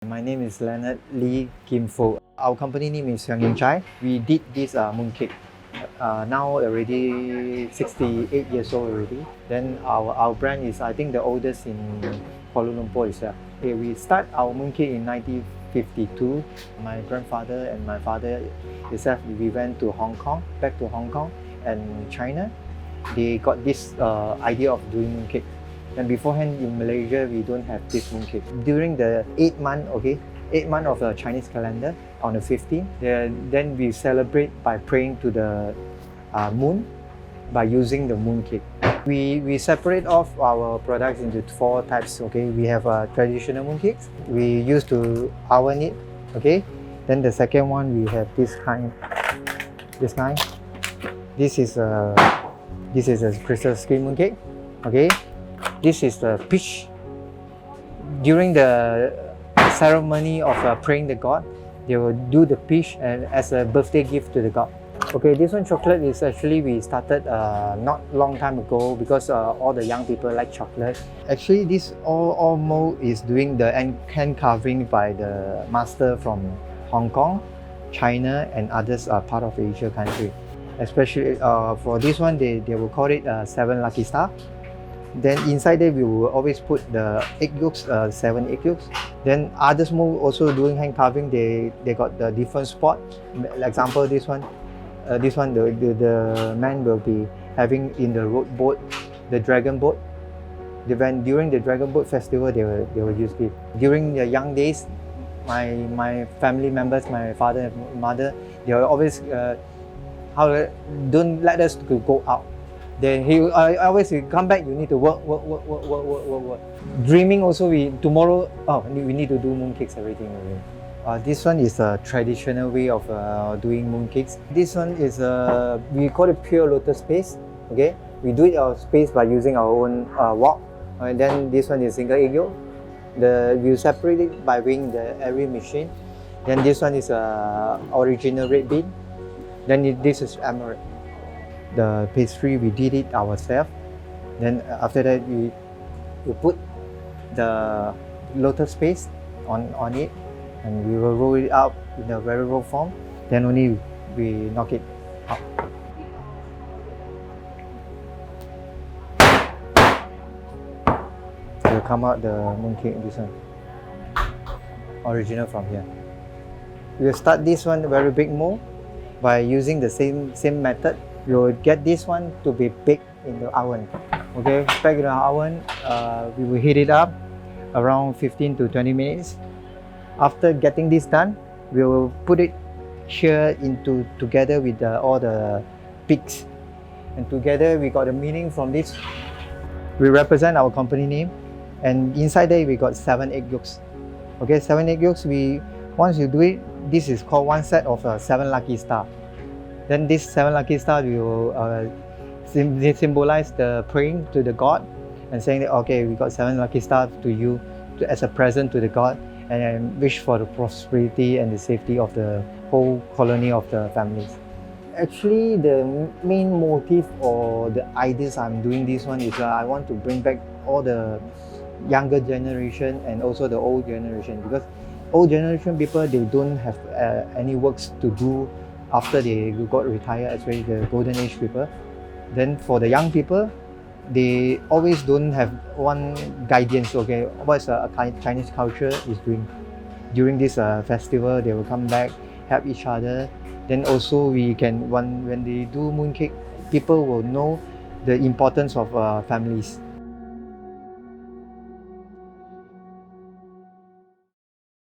My name is Leonard Lee Kim Fook. Our company name is Seong Ying Chai. We did this mooncake. Now already 68 years old already. Then our brand is, I think, the oldest in Kuala Lumpur itself. Okay, we start our mooncake in 1952. My grandfather and my father itself, we went to Hong Kong, back to Hong Kong and China. They got this idea of doing mooncake. And beforehand in Malaysia, we don't have this mooncake. During the 8th month of the Chinese calendar, on the 15th, then we celebrate by praying to the moon by using the mooncake. We separate off our products into 4 types. Okay, we have traditional mooncakes. We used to oven it. Okay, then the second one we have this kind. This is a crystal skin mooncake. Okay. This is the peach. During the ceremony of praying the god, they will do the peach as a birthday gift to the god. Okay, this one chocolate is actually we started not long time ago because all the young people like chocolate. Actually, this all mold is doing the hand carving by the master from Hong Kong, China, and others part of Asia country. Especially for this one, they will call it 7 lucky star. Then inside there we will always put the egg yolks, 7 egg yolks. Then others more also doing hand carving. They got the different spot. Example, this one the man will be having in the road boat, the dragon boat. During the dragon boat festival, they will use it. During the young days, my family members, my father and mother, they will always don't let us to go out. Then I always come back, you need to work. Dreaming also, we need to do mooncakes, everything. This one is a traditional way of doing mooncakes. This one is we call it pure lotus paste. Okay, we do it our paste by using our own wok. And then this one is single egg yolk. We separate it by weighing every machine. Then this one is original red bean. Then this is amaranth. The pastry, we did it ourselves. Then after that, we put the lotus paste on it, and we will roll it out in a very raw form. Then only we knock it out. So will come out the mooncake. This one, original from here. We'll start this one very big mold by using the same method. We will get this one to be baked in the oven. Okay, back in the oven, we will heat it up around 15 to 20 minutes. After getting this done, we will put it here together with all the peaks. And together we got a meaning from this. We represent our company name, and inside there we got 7 egg yolks. Okay, 7 egg yolks. Once you do it, this is called one set of 7 lucky star. Then this 7 lucky stars will symbolize the praying to the god and saying that, okay, we got 7 lucky stars to you as a present to the god, and wish for the prosperity and the safety of the whole colony of the families. Actually, the main motive or the ideas I'm doing this one is I want to bring back all the younger generation and also the old generation, because old generation people, they don't have any works to do after they got retired, especially the golden age people. Then for the young people, they always don't have one guidance. Okay, what's Chinese culture is doing. During this festival, they will come back, help each other. Then also we can, when they do mooncake, people will know the importance of families.